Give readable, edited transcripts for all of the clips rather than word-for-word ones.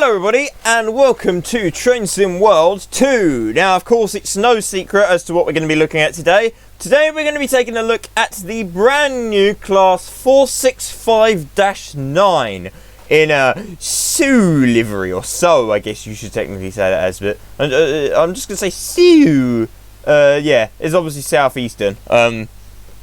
Hello everybody and welcome to Train Sim World 2. Now of course it's no secret as to what we're going to be looking at today. Today we're going to be taking a look at the brand new class 465-9 in a SU livery, or so I guess you should technically say that as, but I'm just going to say SU. Yeah, it's obviously Southeastern.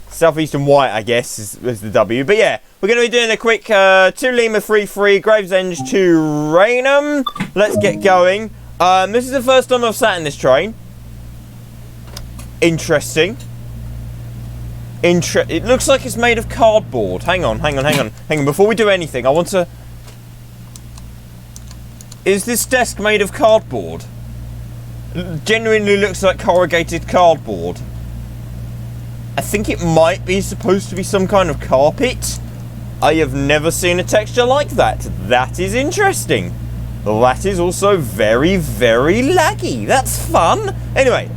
Southeastern White, I guess, is the W. But yeah, we're going to be doing a quick 2 Lima 3-3 Gravesend to Rainham. Let's get going. This is the first time I've sat in this train. Interesting. It looks like it's made of cardboard. Hang on. Before we do anything, I want to... Is this desk made of cardboard? It genuinely looks like corrugated cardboard. I think it might be supposed to be some kind of carpet. I have never seen a texture like that. That is interesting. That is also very, very laggy. That's fun. Anyway,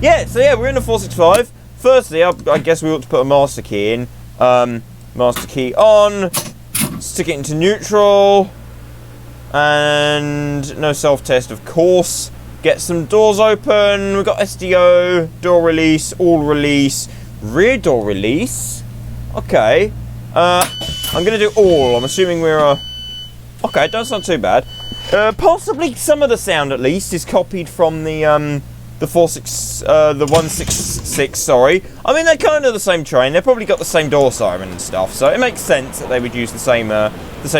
yeah, we're in a 465. Firstly, I guess we ought to put a master key in. Master key on. Stick it into neutral. And no self-test, of course. Get some doors open. We've got SDO, door release, all release. Rear door release. Okay. I'm going to do all. I'm assuming we're... Okay, it doesn't sound too bad. Possibly some of the sound, at least, is copied from the 166, sorry. I mean, they're kind of the same train. They've probably got the same door siren and stuff, so it makes sense that they would use the same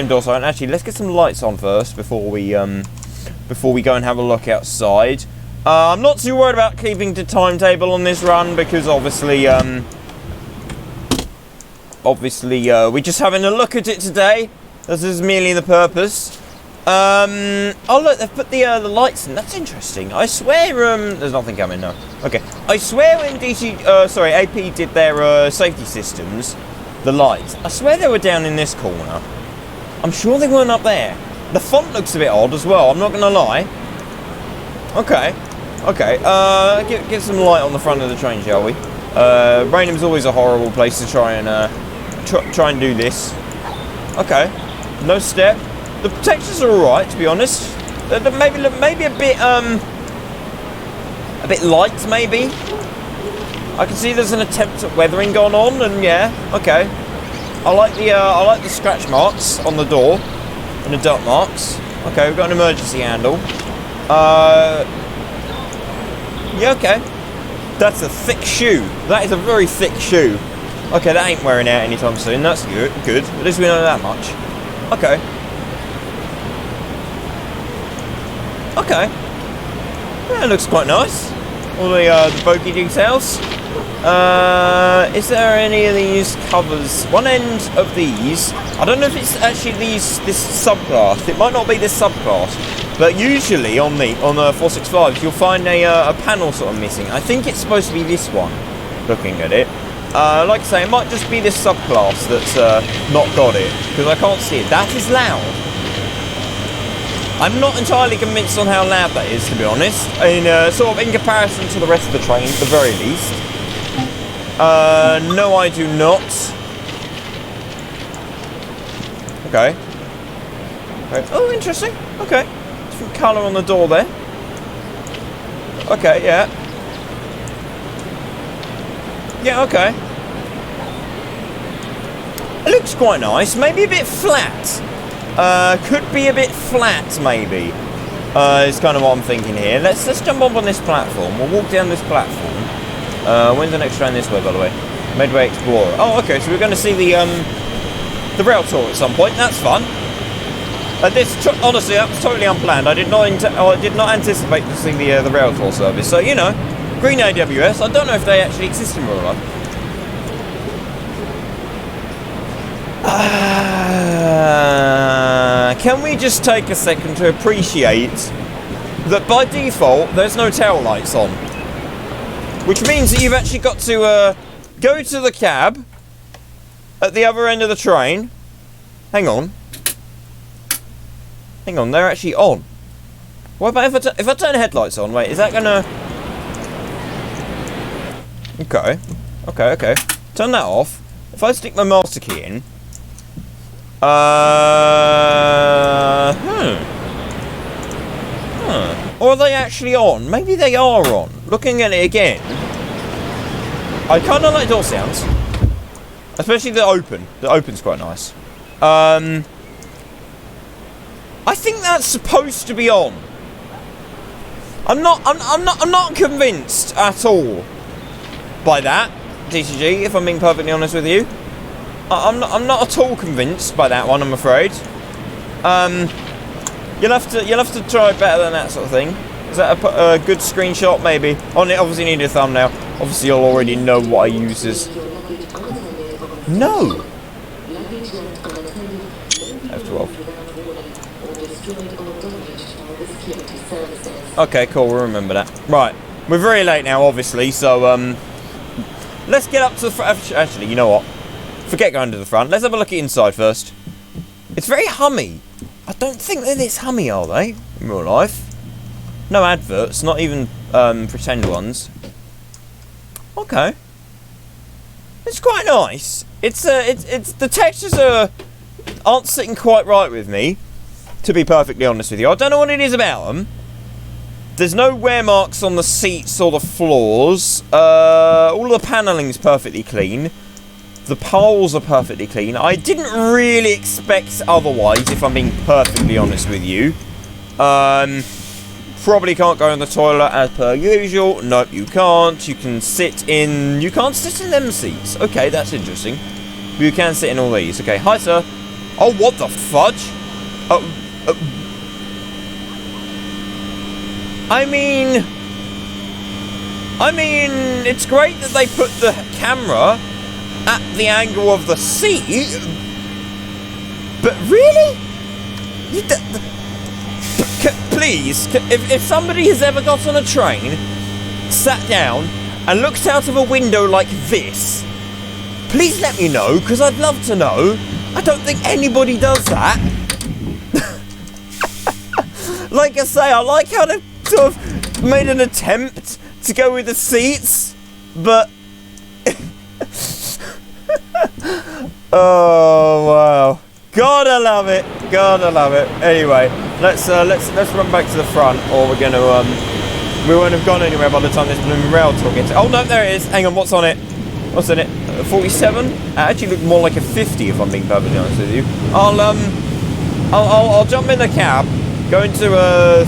door siren. Actually, let's get some lights on first before we go and have a look outside. I'm not too worried about keeping the timetable on this run because obviously we're just having a look at it today. This is merely the purpose. Oh look, they've put the lights in. That's interesting. I swear there's nothing coming now. Okay. I swear when AP did their safety systems, the lights, I swear they were down in this corner. I'm sure they weren't up there. The font looks a bit odd as well, I'm not gonna lie. Okay. Get some light on the front of the train, shall we? Rainham's always a horrible place to try and do this. Okay. No step. The textures are alright, to be honest. Maybe a bit light, maybe. I can see there's an attempt at weathering going on, and yeah, okay. I like the scratch marks on the door and the dirt marks. Okay, we've got an emergency handle. Yeah, okay. That's a thick shoe. That is a very thick shoe. Okay, that ain't wearing out anytime soon. That's good. At least we know that much. Okay. Yeah, it looks quite nice. All the bogey details. Is there any of these covers? One end of these. I don't know if it's actually this subclass. It might not be this subclass. But usually on the 465s, you'll find a panel sort of missing. I think it's supposed to be this one. Looking at it. Like I say, it might just be this subclass that's not got it. Because I can't see it. That is loud. I'm not entirely convinced on how loud that is, to be honest. Sort of in comparison to the rest of the train, at the very least. No, I do not. Okay. Oh, interesting. Okay. Different colour on the door there. Okay, yeah. Yeah, okay. It looks quite nice. Maybe a bit flat. Could be a bit flat, maybe. It's kind of what I'm thinking here. Let's jump up on this platform. We'll walk down this platform. When's the next train this way, by the way? Medway Explorer. Oh, okay. So we're going to see the rail tour at some point. That's fun. Honestly, that was totally unplanned. I did not anticipate to see the rail tour service. So, you know, green AWS. I don't know if they actually exist in real life. Can we just take a second to appreciate that by default there's no tail lights on, which means that you've actually got to go to the cab at the other end of the train. Hang on, they're actually on. What about if I turn the headlights on? Wait, is that gonna... Okay. Turn that off. If I stick my master key in... are they actually on? Maybe they are on. Looking at it again, I kind of like door sounds. Especially the open. The open's quite nice. I think that's supposed to be on. I'm not convinced at all by that, DCG, if I'm being perfectly honest with you. I'm not at all convinced by that one, I'm afraid. You'll have to try better than that sort of thing. Is that a good screenshot, maybe? On it, obviously need a thumbnail. Obviously, you'll already know what I use as. No. F12. Okay, cool. We'll remember that. Right, we're very late now, obviously. So let's get up to the front. Actually, you know what? Forget going to the front. Let's have a look at inside first. It's very hummy. I don't think they're this hummy, are they? In real life. No adverts, not even pretend ones. Okay. It's quite nice. It's the textures aren't sitting quite right with me, to be perfectly honest with you. I don't know what it is about them. There's no wear marks on the seats or the floors. All the panelling's perfectly clean. The poles are perfectly clean. I didn't really expect otherwise, if I'm being perfectly honest with you. Probably can't go in the toilet as per usual. Nope, you can't. You can sit in... You can't sit in them seats. Okay, that's interesting. You can sit in all these. Okay, hi, sir. Oh, what the fudge? I mean, it's great that they put the camera at the angle of the seat, but really? Please, if somebody has ever got on a train, sat down, and looked out of a window like this, please let me know, because I'd love to know. I don't think anybody does that. Like I say, I like how they sort of made an attempt to go with the seats, but... Oh, wow. Gotta love it. Gotta love it. Anyway, let's run back to the front, or we're gonna we won't have gone anywhere by the time this blooming rail talk gets. Oh no, there it is. Hang on, what's on it? What's in it? 47? It actually looked more like a 50, if I'm being perfectly honest with you. I'll jump in the cab, go into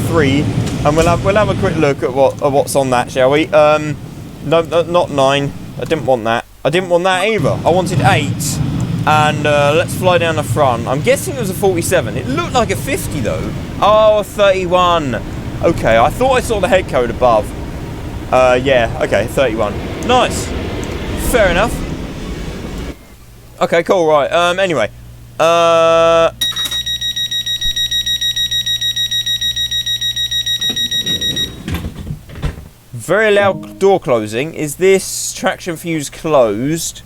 3, and we'll have a quick look at what's on that, shall we? No, not 9. I didn't want that. I didn't want that either. I wanted 8. And let's fly down the front. I'm guessing it was a 47. It looked like a 50 though. Oh, a 31. Okay, I thought I saw the head code above. Yeah, okay, 31. Nice. Fair enough. Okay, cool, right. Anyway. Very loud door closing. Is this traction fuse closed?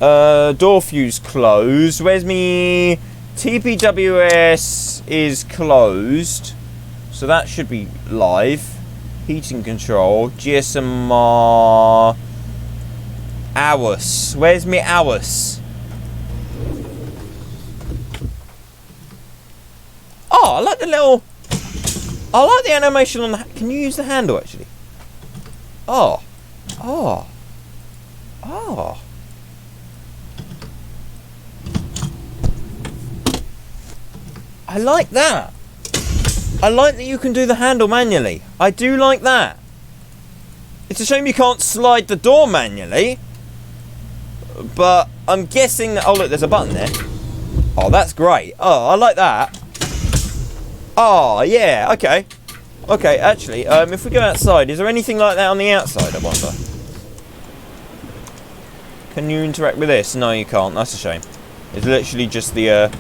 Door fuse closed. Where's me? TPWS is closed. So that should be live. Heating control. GSMR. Hours. Where's me hours? Oh, I like the little... I like the animation on the... Can you use the handle, actually? Oh. Oh. Oh. I like that. I like that you can do the handle manually. I do like that. It's a shame you can't slide the door manually. But I'm guessing that... Oh, look, there's a button there. Oh, that's great. Oh, I like that. Oh, yeah, okay. Okay, actually, if we go outside, is there anything like that on the outside, I wonder? Can you interact with this? No, you can't. That's a shame. It's literally just the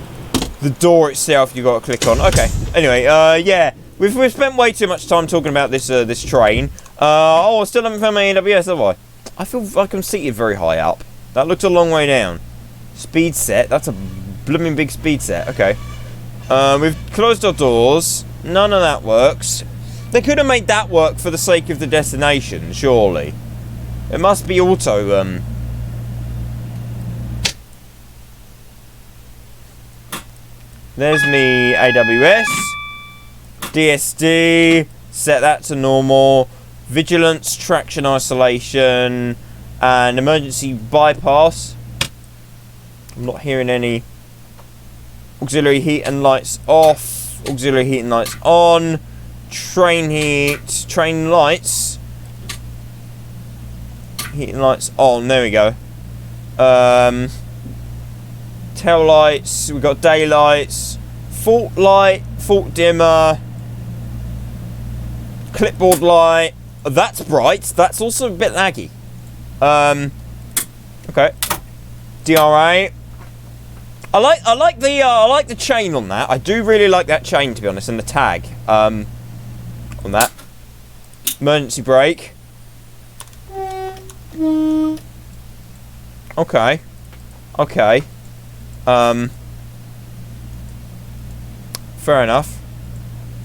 door itself you got to click on. Okay. Anyway, yeah. We've spent way too much time talking about this this train. Oh, I still haven't found my AWS, have I? I feel like I'm seated very high up. That looked a long way down. Speed set. That's a blooming big speed set. Okay. We've closed our doors. None of that works. They could have made that work for the sake of the destination, surely. It must be auto, There's me AWS. DSD. Set that to normal. Vigilance, traction isolation, and emergency bypass. I'm not hearing any. Auxiliary heat and lights off. Auxiliary heat and lights on. Train heat. Train lights. Heat and lights on. There we go. Tail lights. We've got daylights. Fault light. Fault dimmer. Clipboard light. That's bright. That's also a bit laggy. Okay. DRA. I like the chain on that. I do really like that chain, to be honest, and the tag on that. Emergency brake. Okay. Okay. Fair enough.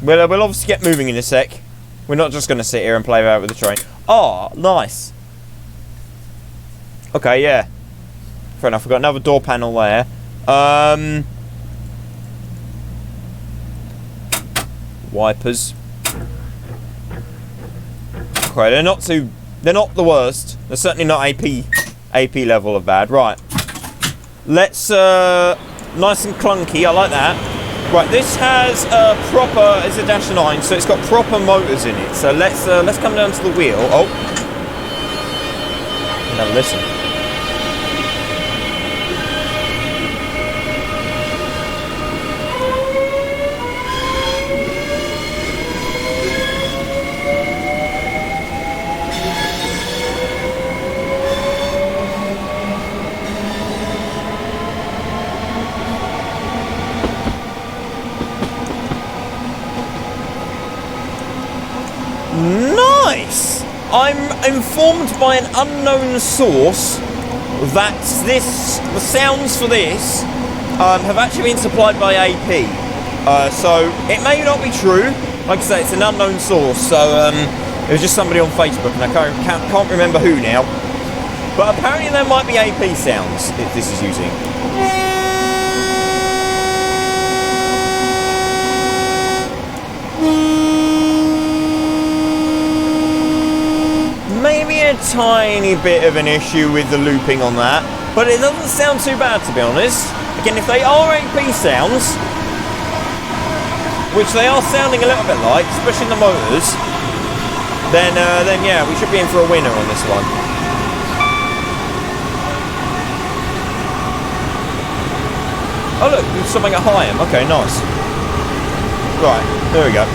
We'll obviously get moving in a sec. We're not just going to sit here and play about with the train. Oh, nice. Okay, yeah. Fair enough. We've got another door panel there. Wipers. Okay, they're not the worst. They're certainly not AP level of bad. Right. Let's nice and clunky. I like that. Right, this has proper. It's a -9, so it's got proper motors in it. So let's come down to the wheel. Oh, now listen. Nice! I'm informed by an unknown source that the sounds for this have actually been supplied by AP. So it may not be true. Like I say, it's an unknown source. So it was just somebody on Facebook, and I can't remember who now. But apparently there might be AP sounds if this is using. Maybe a tiny bit of an issue with the looping on that, but it doesn't sound too bad, to be honest. Again, if they are AP sounds, which they are sounding a little bit like, especially in the motors, then yeah, we should be in for a winner on this one. Oh look, there's something at Higham. Okay, nice. Right, there we go.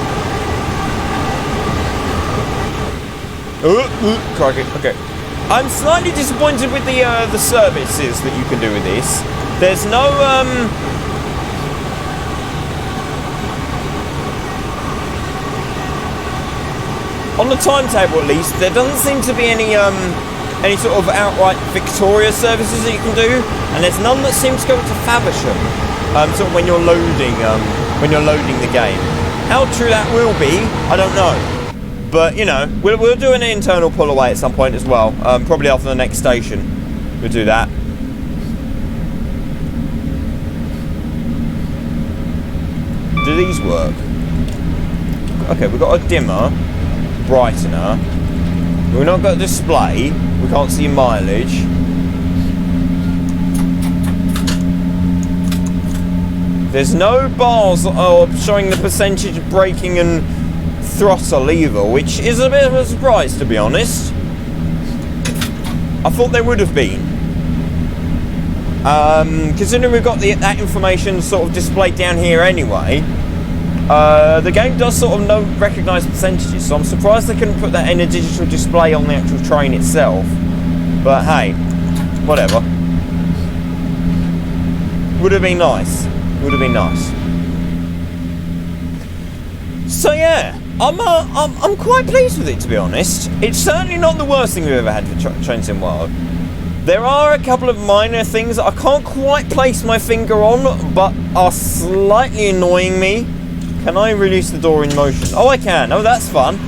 Crikey. Okay. I'm slightly disappointed with the services that you can do with this. There's no on the timetable, at least, there doesn't seem to be any sort of outright Victoria services that you can do, and there's none that seem to go to Faversham. Sort of when you're loading the game. How true that will be, I don't know. But, you know, we'll do an internal pull away at some point as well. Probably after the next station. We'll do that. Do these work? Okay, we've got a dimmer, brightener. We've not got a display. We can't see mileage. There's no bars showing the percentage of braking and throttle either, which is a bit of a surprise, to be honest. I thought there would have been. Considering we've got that information sort of displayed down here anyway, the game does sort of recognise percentages, so I'm surprised they couldn't put that in a digital display on the actual train itself. But hey, whatever. Would have been nice. Would have been nice. So yeah, I'm quite pleased with it, to be honest. It's certainly not the worst thing we've ever had for Train Sim World. There are a couple of minor things that I can't quite place my finger on, but are slightly annoying me. Can I release the door in motion? Oh, I can. Oh, that's fun.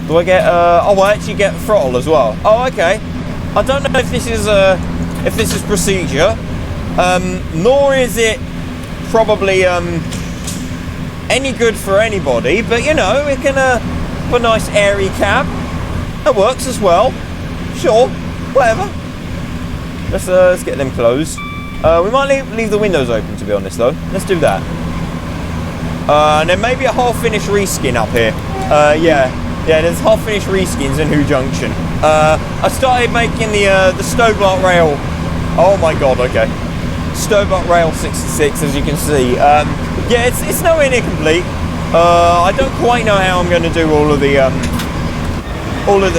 Do I get? Oh, I actually get throttle as well. Oh, okay. I don't know if this is procedure, nor is it probably any good for anybody, but you know, we can have a nice airy cab. That works as well. Sure, whatever. Let's get them closed. We might leave the windows open, to be honest, though. Let's do that. And then maybe a half-finished reskin up here. Yeah, there's half-finished reskins in Who Junction. I started making the Stobart rail. Oh my god, okay. Stobart rail 66, as you can see. Yeah, it's nowhere near complete. I don't quite know how I'm going to do all of the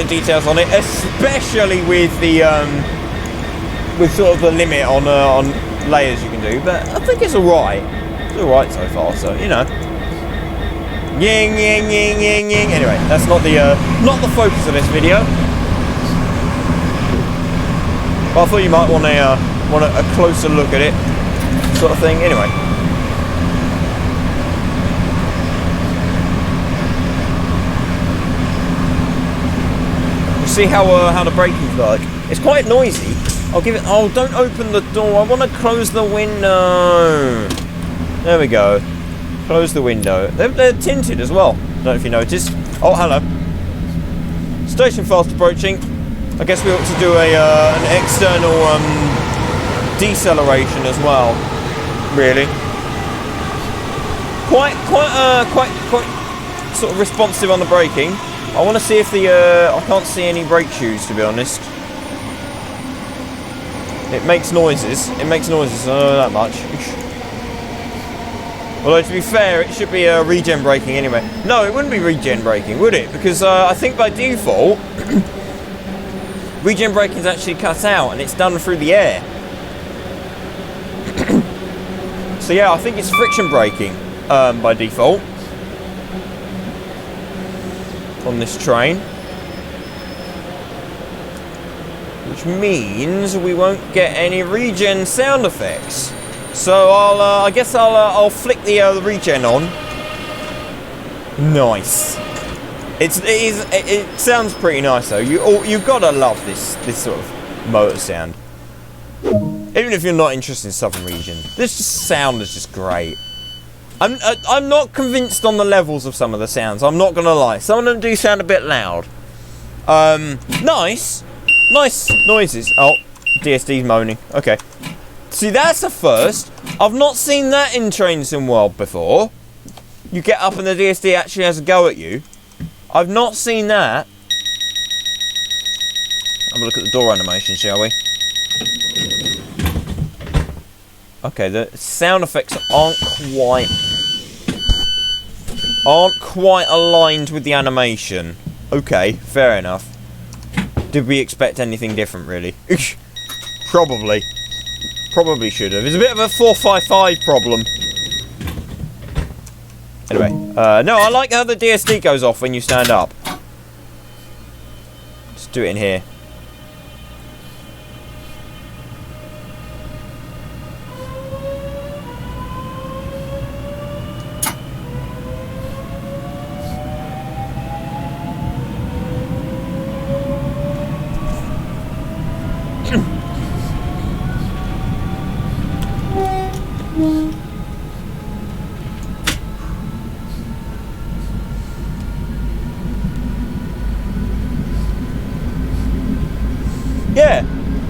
details on it, especially with the with sort of the limit on layers you can do. But I think it's alright. It's alright so far. So you know, ying ying ying ying ying. Anyway, that's not the focus of this video. But I thought you might want a closer look at it, sort of thing. Anyway. See how the braking's like. It's quite noisy. I'll give it. Oh, don't open the door. I want to close the window. There we go. Close the window. They're tinted as well. Don't know if you noticed. Oh, hello. Station fast approaching. I guess we ought to do an external deceleration as well. Really. Quite sort of responsive on the braking. I want to see if the, I can't see any brake shoes, to be honest. It makes noises. It makes noises, I don't know that much. Although, to be fair, it should be regen braking anyway. No, it wouldn't be regen braking, would it? Because I think by default, regen braking is actually cut out and it's done through the air. So yeah, I think it's friction braking by default. On this train, which means we won't get any regen sound effects. So I guess I'll flick the regen on. Nice. It sounds pretty nice though. You've got to love this sort of motor sound. Even if you're not interested in Southern Region, this sound is just great. I'm not convinced on the levels of some of the sounds. I'm not gonna lie. Some of them do sound a bit loud. Nice noises. Oh, DSD's moaning. Okay. See, that's a first. I've not seen that in Train Sim World before. You get up and the DSD actually has a go at you. I've not seen that. Have a look at the door animation, shall we? Okay, the sound effects aren't quite aligned with the animation. Okay, fair enough. Did we expect anything different, really? Probably should have. It's a bit of a 455 problem. Anyway, no, I like how the DSD goes off when you stand up. Let's do it in here.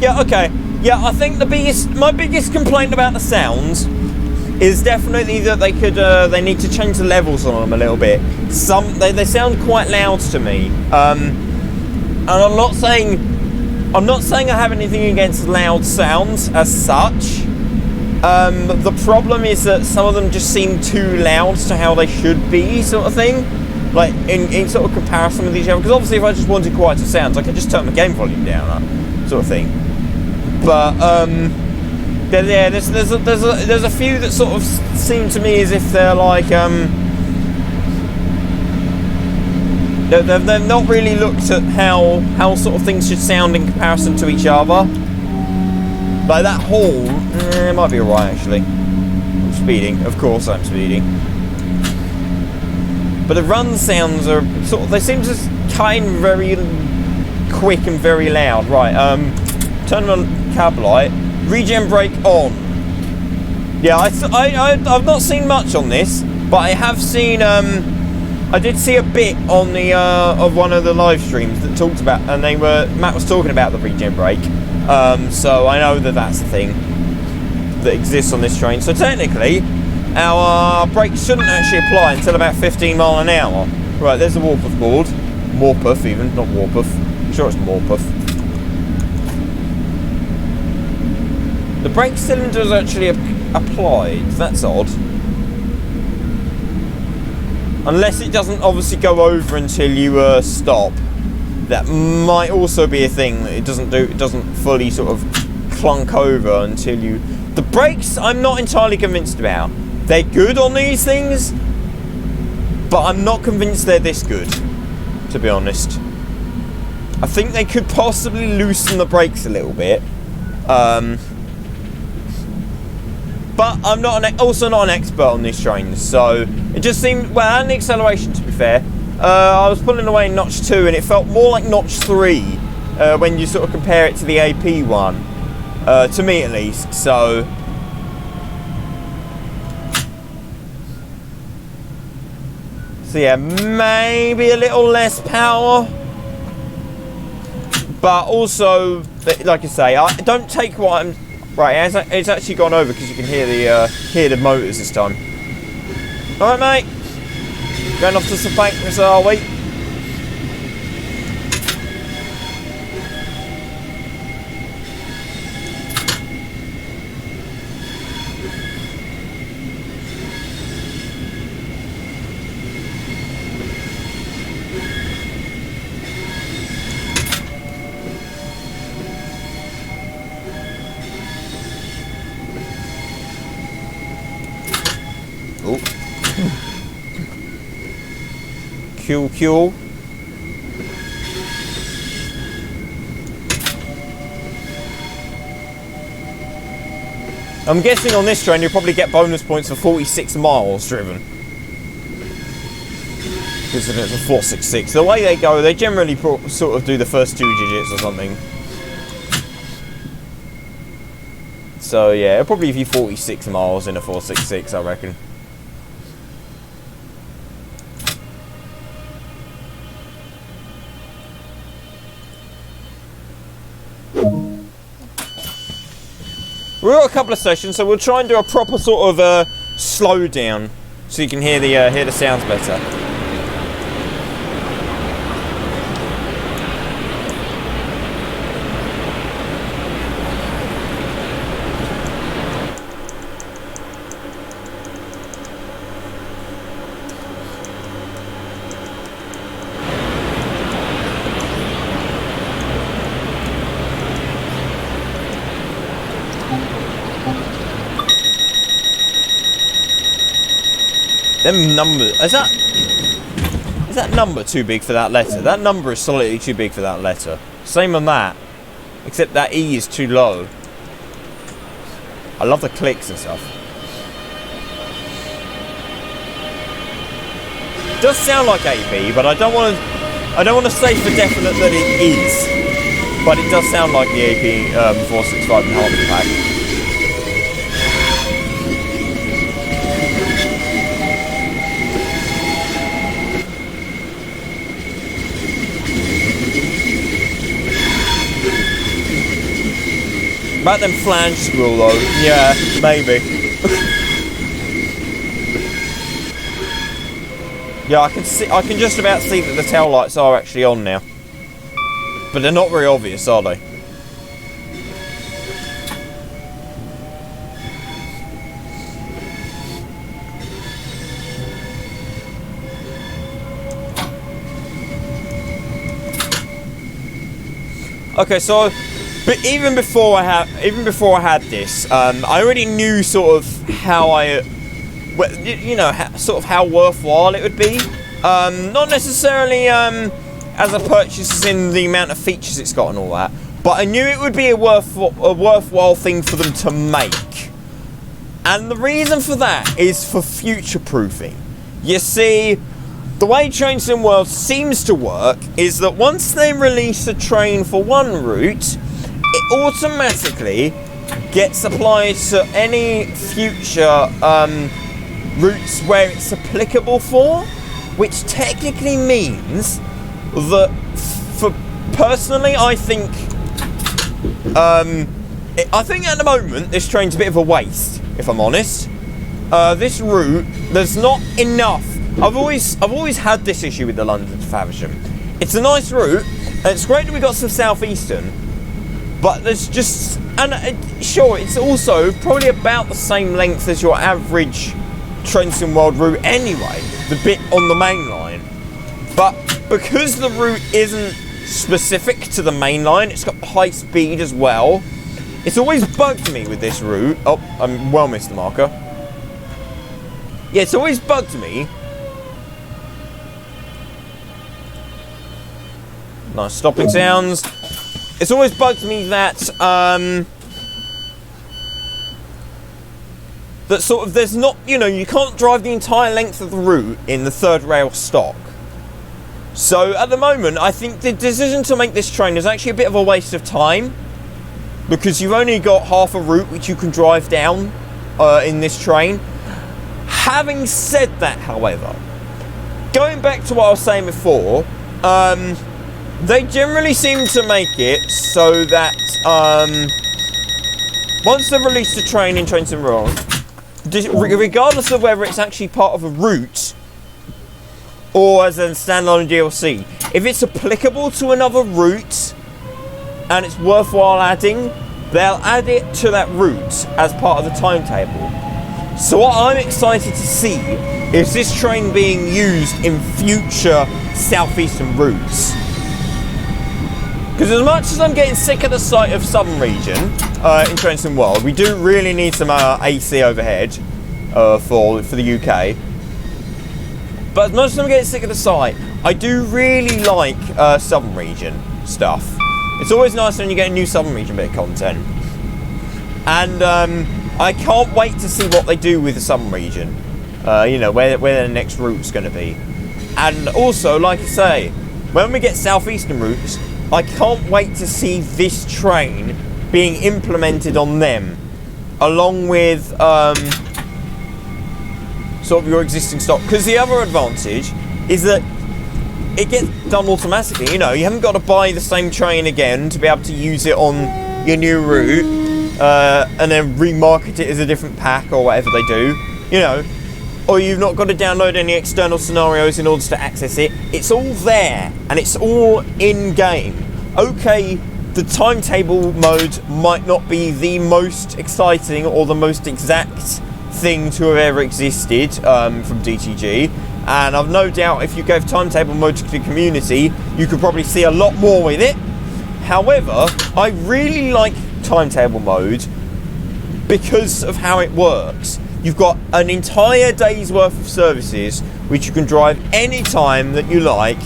Yeah, okay. Yeah, I think my biggest complaint about the sounds is definitely that they need to change the levels on them a little bit. They sound quite loud to me. And I'm not saying I have anything against loud sounds as such. The problem is that some of them just seem too loud to how they should be, sort of thing. Like in sort of comparison with each other. Because obviously, if I just wanted quieter sounds, I could just turn the game volume down, sort of thing. But there's a few that sort of seem to me as if they're like they've not really looked at how sort of things should sound in comparison to each other. Like that hall, it might be alright actually. I'm speeding, of course I'm speeding. But the run sounds are sort of, they seem to kind of very quick and very loud. Right, turn on cab light, regen brake on. Yeah, I've not seen much on this. But I have seen, I did see a bit on the of one of the live streams that talked about, and Matt was talking about the regen brake. So I know that that's the thing that exists on this train. So technically, our brakes shouldn't actually apply until about 15 mile an hour. Right, there's the Warpuff board. Morpuff even, not Warpuff. I'm sure it's Morpuff. The brake cylinder is actually applied. That's odd. Unless it doesn't obviously go over until you stop. That might also be a thing that it doesn't fully sort of clunk over until you... The brakes I'm not entirely convinced about. They're good on these things, but I'm not convinced they're this good, to be honest. I think they could possibly loosen the brakes a little bit. But I'm also not an expert on these trains, so it just seemed, well, and the acceleration, to be fair. I was pulling away in notch 2 and it felt more like notch 3 when you sort of compare it to the AP one, to me at least, so... So yeah, maybe a little less power, but also, like I say, I don't take what I'm... Right, it's actually gone over because you can hear the motors this time. All right, mate. Going off to St Pancras, are we? Cool. I'm guessing on this train you'll probably get bonus points for 46 miles driven. Because it's a 466. The way they go, they generally sort of do the first 2 digits or something. So yeah, it'll probably give you 46 miles in a 466, I reckon. We're at a couple of sessions, so we'll try and do a proper sort of slow down, so you can hear the sounds better. Them numbers, is that number too big for that letter? That number is slightly too big for that letter. Same on that, except that E is too low. I love the clicks and stuff. It does sound like AB, but I don't want to say for definite that it is. But it does sound like the AP 465 in Harmony Pack. About them flange scroll though, yeah, maybe. Yeah, I can just about see that the tail lights are actually on now, but they're not very obvious, are they? Okay, so. But even before I had this, I already knew sort of how sort of how worthwhile it would be. Not necessarily as a purchase as in the amount of features it's got and all that, but I knew it would be a worthwhile thing for them to make. And the reason for that is for future-proofing. You see, the way Train Sim World seems to work is that once they release a train for one route, it automatically gets applied to any future routes where it's applicable for, which technically means that, for personally, I think at the moment this train's a bit of a waste, if I'm honest. This route, there's not enough. I've always had this issue with the London to Faversham. It's a nice route, and it's great that we got some Southeastern, but there's just, and sure, it's also probably about the same length as your average Trenton World route anyway, the bit on the main line. But because the route isn't specific to the main line, it's got high speed as well. It's always bugged me with this route. Oh, I well missed the marker. Yeah, it's always bugged me. Nice stopping sounds. It's always bugged me that that sort of there's not, you know, you can't drive the entire length of the route in the third rail stock. So at the moment, I think the decision to make this train is actually a bit of a waste of time, because you've only got half a route which you can drive down in this train. Having said that, however, going back to what I was saying before, they generally seem to make it so that once they've released a train in Trenton Road, regardless of whether it's actually part of a route or as a standalone DLC, if it's applicable to another route and it's worthwhile adding, they'll add it to that route as part of the timetable. So what I'm excited to see is this train being used in future Southeastern routes. Because as much as I'm getting sick of the sight of Southern Region in Trenton World, we do really need some AC overhead for the UK. But as much as I'm getting sick of the sight, I do really like Southern Region stuff. It's always nice when you get a new Southern Region bit of content. And I can't wait to see what they do with the Southern Region. You know, where the next route's going to be. And also, like I say, when we get Southeastern routes, I can't wait to see this train being implemented on them, along with sort of your existing stock. Because the other advantage is that it gets done automatically. You know, you haven't got to buy the same train again to be able to use it on your new route, and then remarket it as a different pack or whatever they do. You know, or you've not got to download any external scenarios in order to access it. It's all there, and it's all in-game. Okay, the timetable mode might not be the most exciting or the most exact thing to have ever existed from DTG, and I've no doubt if you gave timetable mode to the community, you could probably see a lot more with it. However, I really like timetable mode because of how it works. You've got an entire day's worth of services which you can drive any time that you like.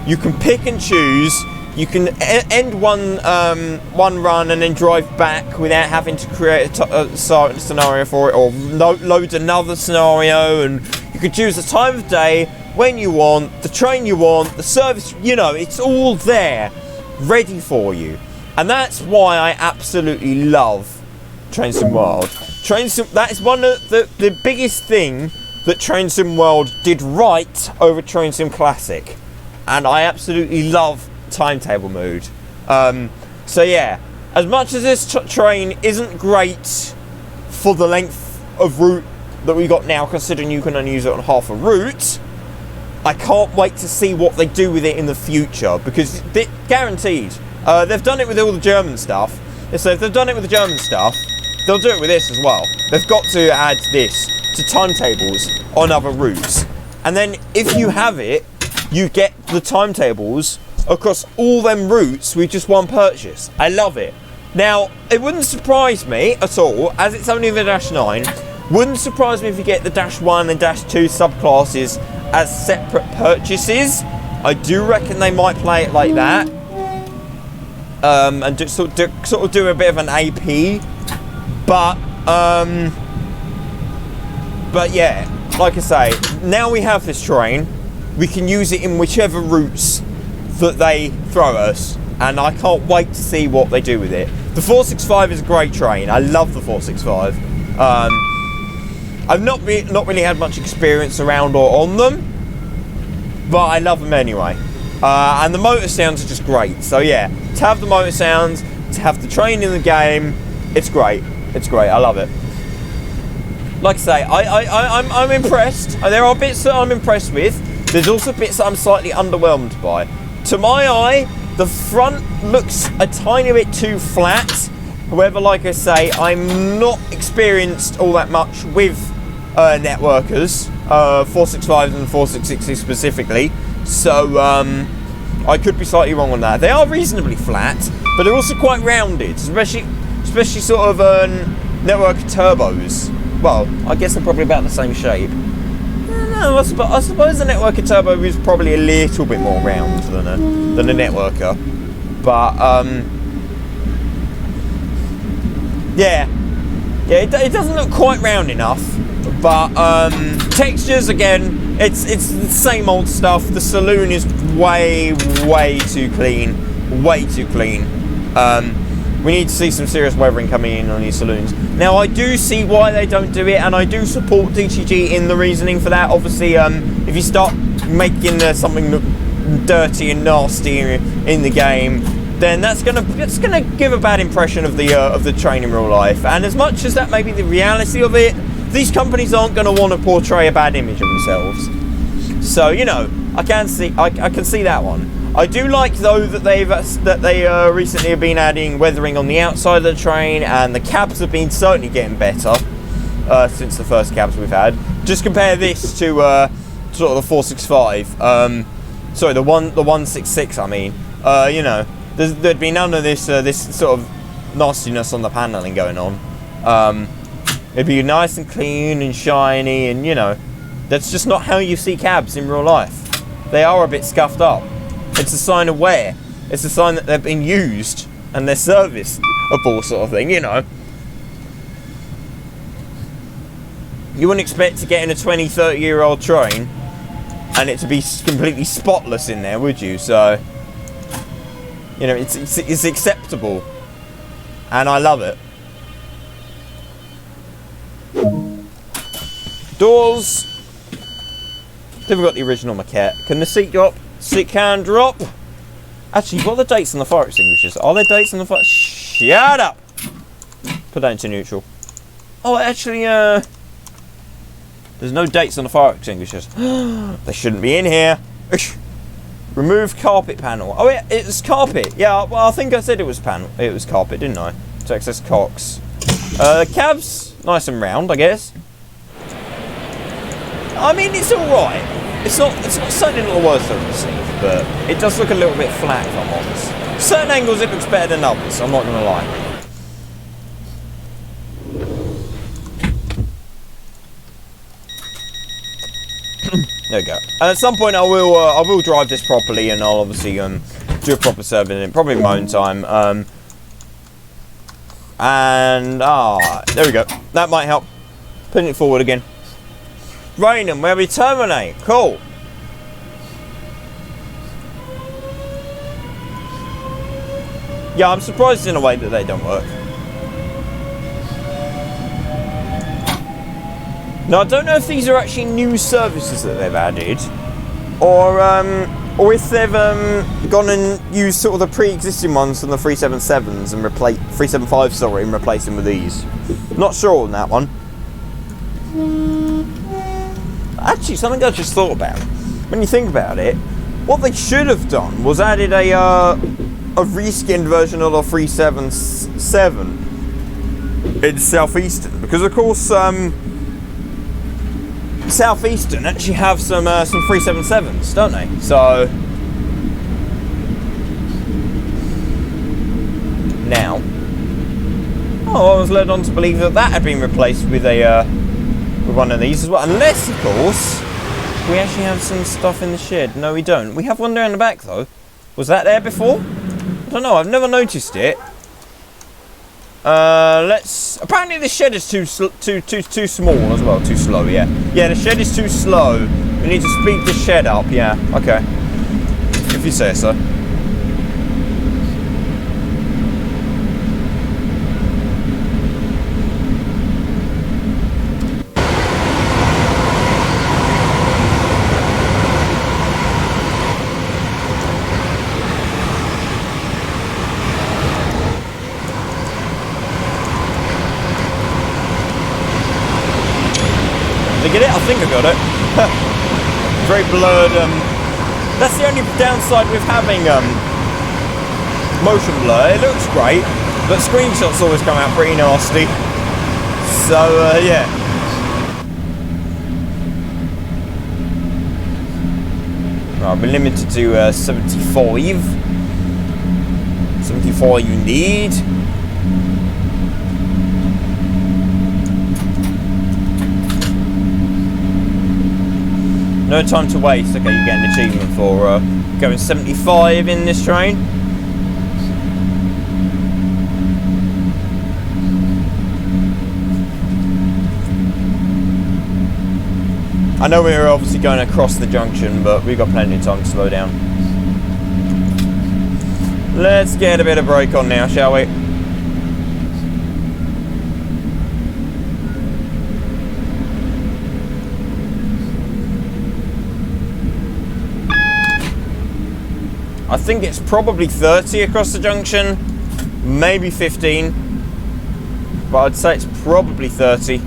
You can pick and choose. You can end one run and then drive back without having to create a scenario for it, or load another scenario. And you can choose the time of day, when you want, the train you want, the service. You know, it's all there, ready for you. And that's why I absolutely love Trenton World. That is one of the biggest thing that Train Sim World did right over Train Sim Classic, and I absolutely love timetable mode. So yeah, as much as this train isn't great for the length of route that we got now, considering you can only use it on half a route, I can't wait to see what they do with it in the future, because guaranteed, they've done it with all the German stuff. So if they've done it with the German stuff, they'll do it with this as well. They've got to add this to timetables on other routes. And then if you have it, you get the timetables across all them routes with just one purchase. I love it. Now, it wouldn't surprise me at all, as it's only the Dash 9, wouldn't surprise me if you get the Dash 1 and Dash 2 subclasses as separate purchases. I do reckon they might play it like that. And just sort of do a bit of an AP. But yeah, like I say, now we have this train, we can use it in whichever routes that they throw us, and I can't wait to see what they do with it. The 465 is a great train. I love the 465. I've not really had much experience around or on them, but I love them anyway. And the motor sounds are just great. So yeah, to have the motor sounds, to have the train in the game, it's great. It's great. I love it. Like I say, I'm impressed. There are bits that I'm impressed with. There's also bits that I'm slightly underwhelmed by. To my eye, the front looks a tiny bit too flat. However, like I say, I'm not experienced all that much with networkers, 465s and 466s specifically. So I could be slightly wrong on that. They are reasonably flat, but they're also quite rounded, especially sort of network turbos. Well, I guess they're probably about the same shape. I suppose the networker turbo is probably a little bit more round than a networker, but yeah, it doesn't look quite round enough. But textures, again, it's the same old stuff. The saloon is way too clean, way too clean. We need to see some serious weathering coming in on these saloons. Now, I do see why they don't do it, and I do support DTG in the reasoning for that. Obviously, if you start making something look dirty and nasty in the game, then that's gonna give a bad impression of the train in real life. And as much as that may be the reality of it, these companies aren't going to want to portray a bad image of themselves. So, you know, I can see that one. I do like, though, that they recently have been adding weathering on the outside of the train, and the cabs have been certainly getting better since the first cabs we've had. Just compare this to sort of the 465. Sorry, the 166. I mean, you know, there'd be none of this sort of nastiness on the panelling going on. It'd be nice and clean and shiny, and you know, that's just not how you see cabs in real life. They are a bit scuffed up. It's a sign of wear. It's a sign that they've been used and they're serviceable, sort of thing, you know. You wouldn't expect to get in a 20-30-year-old train and it to be completely spotless in there, would you? So, you know, it's acceptable, and I love it. Doors. They've got the original maquette. Can the seat drop? Seat can drop. Actually, what are the dates on the fire extinguishers? Are there dates on the fire? Shut up! Put that into neutral. Oh, actually, there's no dates on the fire extinguishers. They shouldn't be in here. Remove carpet panel. Oh, yeah, it's carpet. Yeah, well, I think I said it was carpet, didn't I? To access cocks. Cabs, nice and round, I guess. I mean, it's alright. It's not certainly not the worst I've seen, but it does look a little bit flat, if I'm honest. Certain angles it looks better than others, I'm not going to lie. There we go. And at some point I will drive this properly, and I'll obviously do a proper service in it, probably in my own time. And there we go. That might help. Putting it forward again. Raynham, where we terminate. Cool. Yeah, I'm surprised in a way that they don't work. Now, I don't know if these are actually new services that they've added, or if they've gone and used sort of the pre-existing ones from the 377s and 375s, sorry, and replaced them with these. Not sure on that one. Actually, something I just thought about. When you think about it, what they should have done was added a reskinned version of the 377 in Southeastern, because of course Southeastern actually have some 377s, don't they? So now, I was led on to believe that had been replaced with with one of these as well. Unless, of course, we actually have some stuff in the shed. No, we don't. We have one down the back, though. Was that there before? I don't know. I've never noticed it. Apparently, the shed is too small as well. Too slow. Yeah. Yeah, the shed is too slow. We need to speed the shed up. Yeah. Okay. If you say so. Did I get it? I think I got it. Very blurred. That's the only downside with having motion blur. It looks great, but screenshots always come out pretty nasty. So yeah. Right, we're limited to 75. 74 you need. No time to waste. Okay, you get an achievement for going 75 in this train. I know we're obviously going across the junction, but we've got plenty of time to slow down. Let's get a bit of brake on now, shall we? I think it's probably 30 across the junction, maybe 15, but I'd say it's probably 30.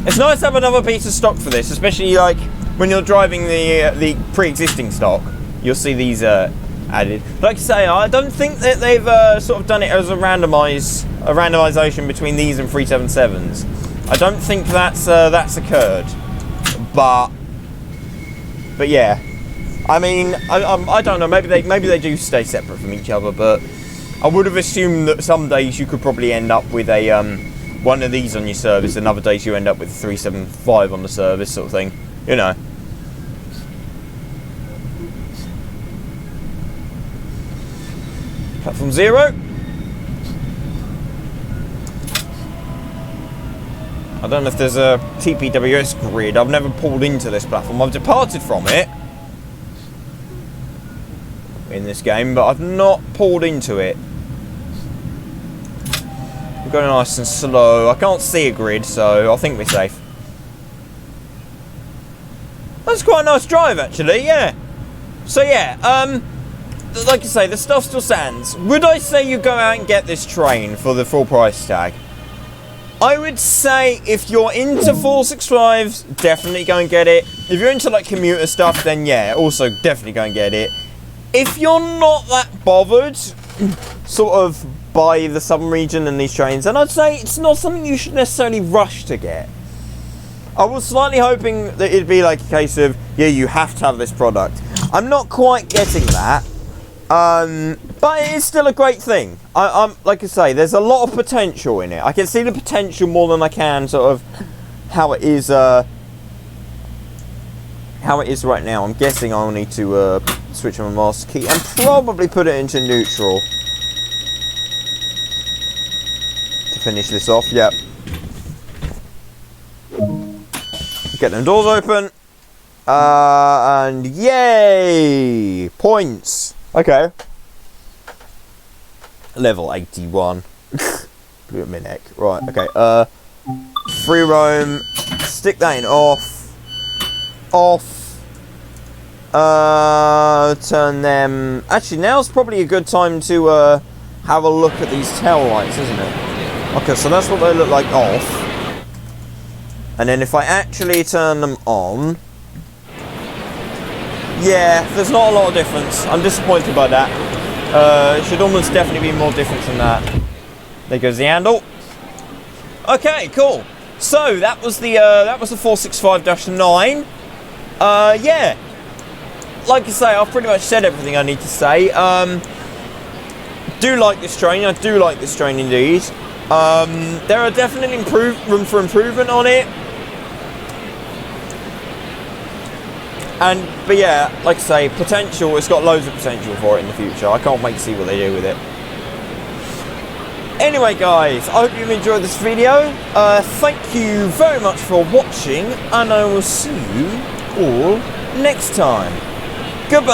It's nice to have another piece of stock for this, especially like when you're driving the pre-existing stock. You'll see these added. Like I say, I don't think that they've sort of done it as a randomization between these and 377s. I don't think that's occurred, but yeah. I mean, I don't know. Maybe they do stay separate from each other, but I would have assumed that some days you could probably end up with a one of these on your service, and other days you end up with 375 on the service, sort of thing. You know. Platform 0. I don't know if there's a TPWS grid. I've never pulled into this platform. I've departed from it in this game, but I've not pulled into it. I'm going nice and slow. I can't see a grid, so I think we're safe. That's quite a nice drive, actually, yeah. So yeah, like I say, the stuff still stands. Would I say you go out and get this train for the full price tag? I would say if you're into 465s, definitely go and get it. If you're into like commuter stuff, then yeah, also definitely go and get it. If you're not that bothered, sort of, by the southern region and these trains, then I'd say it's not something you should necessarily rush to get. I was slightly hoping that it'd be like a case of, yeah, you have to have this product. I'm not quite getting that, but it is still a great thing. Like I say, there's a lot of potential in it. I can see the potential more than I can sort of how it is right now. I'm guessing I'll need to switch on my master key and probably put it into neutral to finish this off. Yep. Get them doors open. And yay! Points. Okay. Level 81. Blew up my neck. Right, okay. Free roam. Stick that in off. Off. Turn them. Actually, now's probably a good time to have a look at these tail lights, isn't it? Okay, so that's what they look like off. And then if I actually turn them on, yeah, there's not a lot of difference. I'm disappointed by that. It should almost definitely be more difference than that. There goes the handle. Okay, cool. So that was the 465-9. Yeah. Like I say, I've pretty much said everything I need to say. Do like this train. I do like this train indeed. There are definitely room for improvement on it. But yeah, like I say, potential, it's got loads of potential for it in the future. I can't wait to see what they do with it. Anyway guys, I hope you've enjoyed this video. Thank you very much for watching, and I will see you all next time. Goodbye!